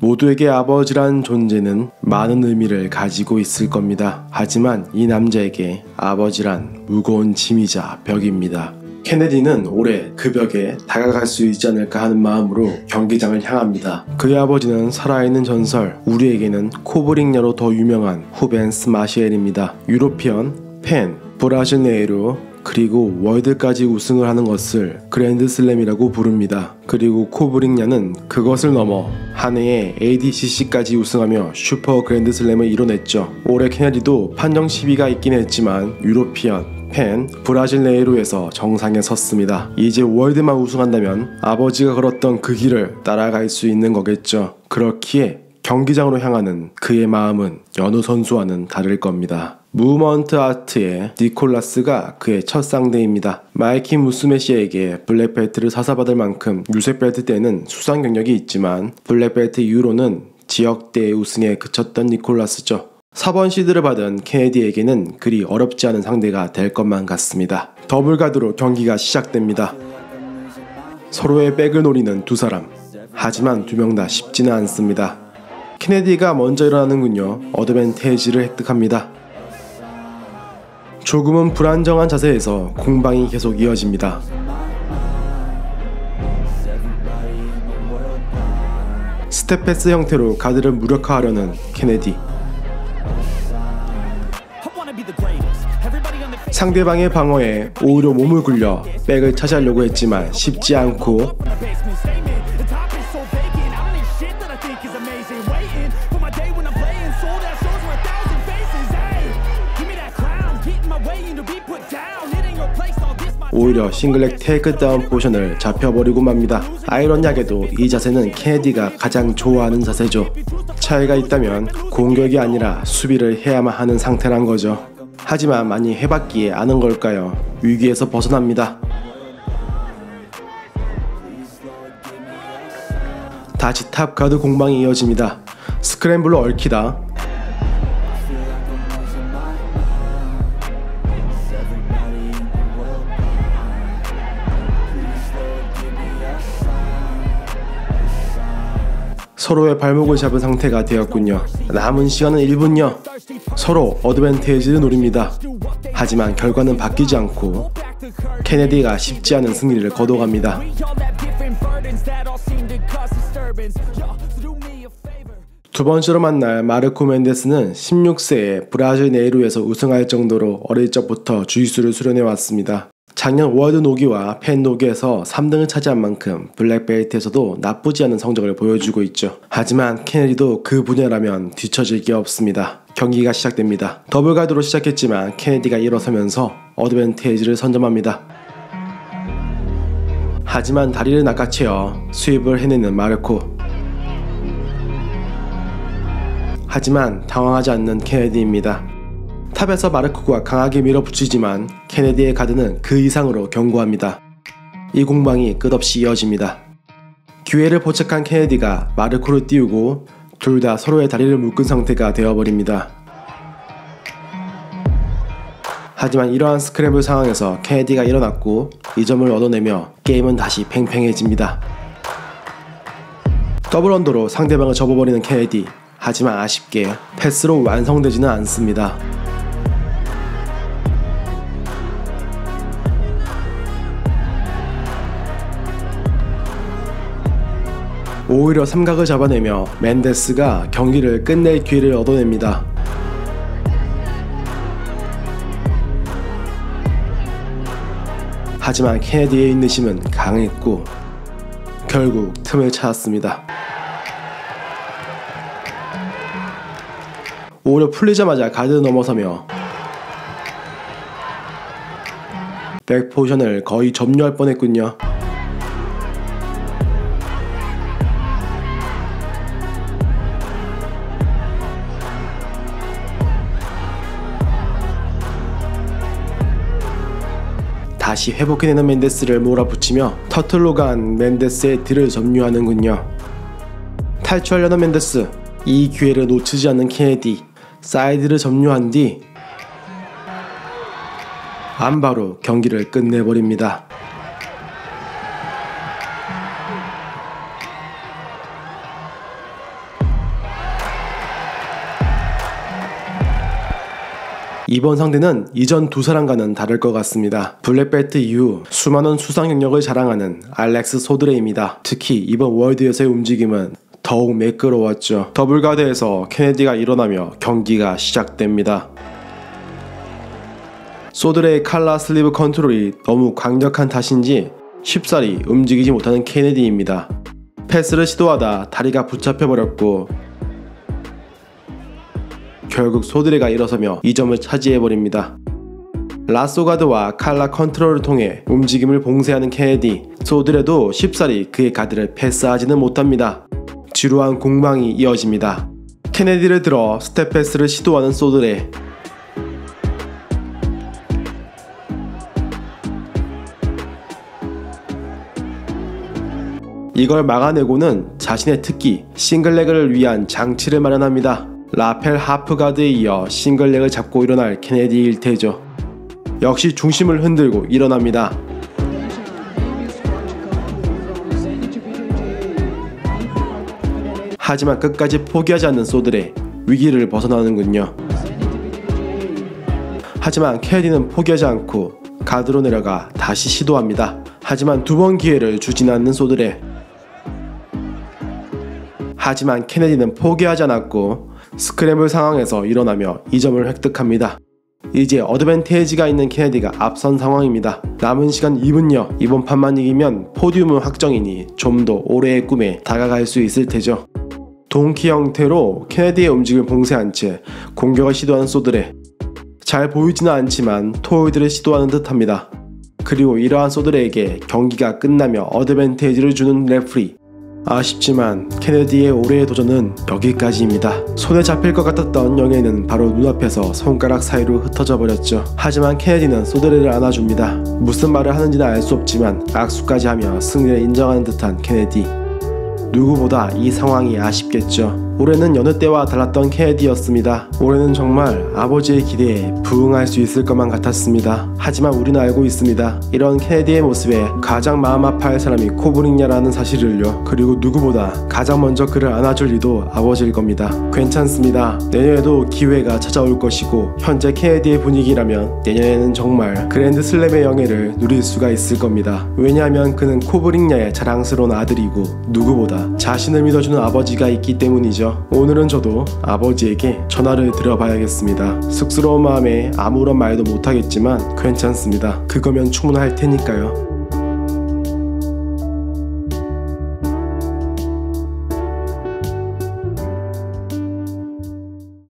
모두에게 아버지란 존재는 많은 의미를 가지고 있을 겁니다. 하지만 이 남자에게 아버지란 무거운 짐이자 벽입니다. 케네디는 올해 그 벽에 다가갈 수 있지 않을까 하는 마음으로 경기장을 향합니다. 그의 아버지는 살아있는 전설, 우리에게는 코브링야로 더 유명한 후벤스 마시엘입니다. 유로피언, 펜, 브라질 네이로, 그리고 월드까지 우승을 하는 것을 그랜드슬램이라고 부릅니다. 그리고 코브링야는 그것을 넘어 한 해에 ADCC까지 우승하며 슈퍼 그랜드슬램을 이뤄냈죠. 올해 케네디도 판정 시비가 있긴 했지만 유로피언, 펜, 브라질 네이로에서 정상에 섰습니다. 이제 월드만 우승한다면 아버지가 걸었던 그 길을 따라갈 수 있는 거겠죠. 그렇기에 경기장으로 향하는 그의 마음은 여느 선수와는 다를 겁니다. 무먼트 아트의 니콜라스가 그의 첫 상대입니다. 마이키 무스메시에게 블랙벨트를 사사받을 만큼 유색벨트 때는 수상 경력이 있지만 블랙벨트 이후로는 지역대회 우승에 그쳤던 니콜라스죠. 4번 시드를 받은 케네디에게는 그리 어렵지 않은 상대가 될 것만 같습니다. 더블가드로 경기가 시작됩니다. 서로의 백을 노리는 두 사람. 하지만 두 명 다 쉽지는 않습니다. 케네디가 먼저 일어나는군요. 어드밴테이지를 획득합니다. 조금은 불안정한 자세에서 공방이 계속 이어집니다. 스텝패스 형태로 가드를 무력화하려는 케네디. 상대방의 방어에 오히려 몸을 굴려 백을 차지하려고 했지만 쉽지 않고 오히려 싱글렉 테이크다운 포션을 잡혀버리고 맙니다. 아이러니하게도 이 자세는 케네디가 가장 좋아하는 자세죠. 차이가 있다면 공격이 아니라 수비를 해야만 하는 상태란 거죠. 하지만 많이 해봤기에 아는 걸까요? 위기에서 벗어납니다. 다시 탑 가드 공방이 이어집니다. 스크램블로 얽히다. 서로의 발목을 잡은 상태가 되었군요. 남은 시간은 1분여. 서로 어드밴테이지를 노립니다. 하지만 결과는 바뀌지 않고 케네디가 쉽지 않은 승리를 거둬갑니다. 두 번째로 만날 마르코 멘데스는 16세에 브라질 네이로에서 우승할 정도로 어릴 적부터 주짓수를 수련해왔습니다. 작년 월드 노기와 펜 노기에서 3등을 차지한 만큼 블랙벨트에서도 나쁘지 않은 성적을 보여주고 있죠. 하지만 케네디도 그 분야라면 뒤처질 게 없습니다. 경기가 시작됩니다. 더블가드로 시작했지만 케네디가 일어서면서 어드밴테이지를 선점합니다. 하지만 다리를 낚아채어 스윕을 해내는 마르코. 하지만 당황하지 않는 케네디입니다. 탑에서 마르코가 강하게 밀어붙이지만 케네디의 가드는 그 이상으로 견고합니다. 이 공방이 끝없이 이어집니다. 기회를 포착한 케네디가 마르코를 띄우고 둘 다 서로의 다리를 묶은 상태가 되어버립니다. 하지만 이러한 스크램블 상황에서 케네디가 일어났고 이 점을 얻어내며 게임은 다시 팽팽해집니다. 더블 언더로 상대방을 접어버리는 케네디. 하지만 아쉽게 패스로 완성되지는 않습니다. 오히려 삼각을 잡아내며 멘데스가 경기를 끝낼 기회를 얻어냅니다. 하지만 케네디의 인내심은 강했고 결국 틈을 찾았습니다. 오히려 풀리자마자 가드를 넘어서며 백 포지션을 거의 점유할 뻔했군요. 다시 회복해내는 멘데스를 몰아붙이며 터틀로 간 멘데스의 뒤를 점유하는군요. 탈출하려는 멘데스. 이 기회를 놓치지 않는 케네디. 사이드를 점유한 뒤 안바로 경기를 끝내버립니다. 이번 상대는 이전 두 사람과는 다를 것 같습니다. 블랙벨트 이후 수많은 수상 경력을 자랑하는 알렉스 소드레입니다. 특히 이번 월드에서의 움직임은 더욱 매끄러웠죠. 더블가드에서 케네디가 일어나며 경기가 시작됩니다. 소드레의 칼라 슬리브 컨트롤이 너무 강력한 탓인지 쉽사리 움직이지 못하는 케네디입니다. 패스를 시도하다 다리가 붙잡혀버렸고 결국 소드레가 일어서며 이 점을 차지해버립니다. 라쏘가드와 칼라 컨트롤을 통해 움직임을 봉쇄하는 케네디, 소드레도 쉽사리 그의 가드를 패스하지는 못합니다. 지루한 공방이 이어집니다. 케네디를 들어 스텝 패스를 시도하는 소드레. 이걸 막아내고는 자신의 특기 싱글레그를 위한 장치를 마련합니다. 라펠 하프가드에 이어 싱글렉을 잡고 일어날 케네디 일태죠. 역시 중심을 흔들고 일어납니다. 하지만 끝까지 포기하지 않는 소드레, 위기를 벗어나는군요. 하지만 케네디는 포기하지 않고 가드로 내려가 다시 시도합니다. 하지만 두 번 기회를 주진 않는 소드레. 하지만 케네디는 포기하지 않았고 스크램블 상황에서 일어나며 이 점을 획득합니다. 이제 어드밴티지가 있는 케네디가 앞선 상황입니다. 남은 시간 2분여, 이번 판만 이기면 포디움은 확정이니 좀 더 올해의 꿈에 다가갈 수 있을 테죠. 동키 형태로 케네디의 움직임을 봉쇄한 채 공격을 시도하는 소드레. 잘 보이지는 않지만 토홀드를 시도하는 듯합니다. 그리고 이러한 소드레에게 경기가 끝나며 어드밴티지를 주는 레프리. 아쉽지만 케네디의 올해의 도전은 여기까지입니다. 손에 잡힐 것 같았던 영예는 바로 눈앞에서 손가락 사이로 흩어져 버렸죠. 하지만 케네디는 소드레를 안아줍니다. 무슨 말을 하는지는 알 수 없지만 악수까지 하며 승리를 인정하는 듯한 케네디. 누구보다 이 상황이 아쉽겠죠. 올해는 여느 때와 달랐던 케네디였습니다. 올해는 정말 아버지의 기대에 부응할 수 있을 것만 같았습니다. 하지만 우리는 알고 있습니다. 이런 케네디의 모습에 가장 마음 아파할 사람이 코브링야라는 사실을요. 그리고 누구보다 가장 먼저 그를 안아줄 리도 아버지일 겁니다. 괜찮습니다. 내년에도 기회가 찾아올 것이고 현재 케네디의 분위기라면 내년에는 정말 그랜드 슬램의 영예를 누릴 수가 있을 겁니다. 왜냐하면 그는 코브링야의 자랑스러운 아들이고 누구보다 자신을 믿어주는 아버지가 있기 때문이죠. 오늘은 저도 아버지에게 전화를 드려봐야겠습니다. 쑥스러운 마음에 아무런 말도 못하겠지만 괜찮습니다. 그거면 충분할 테니까요.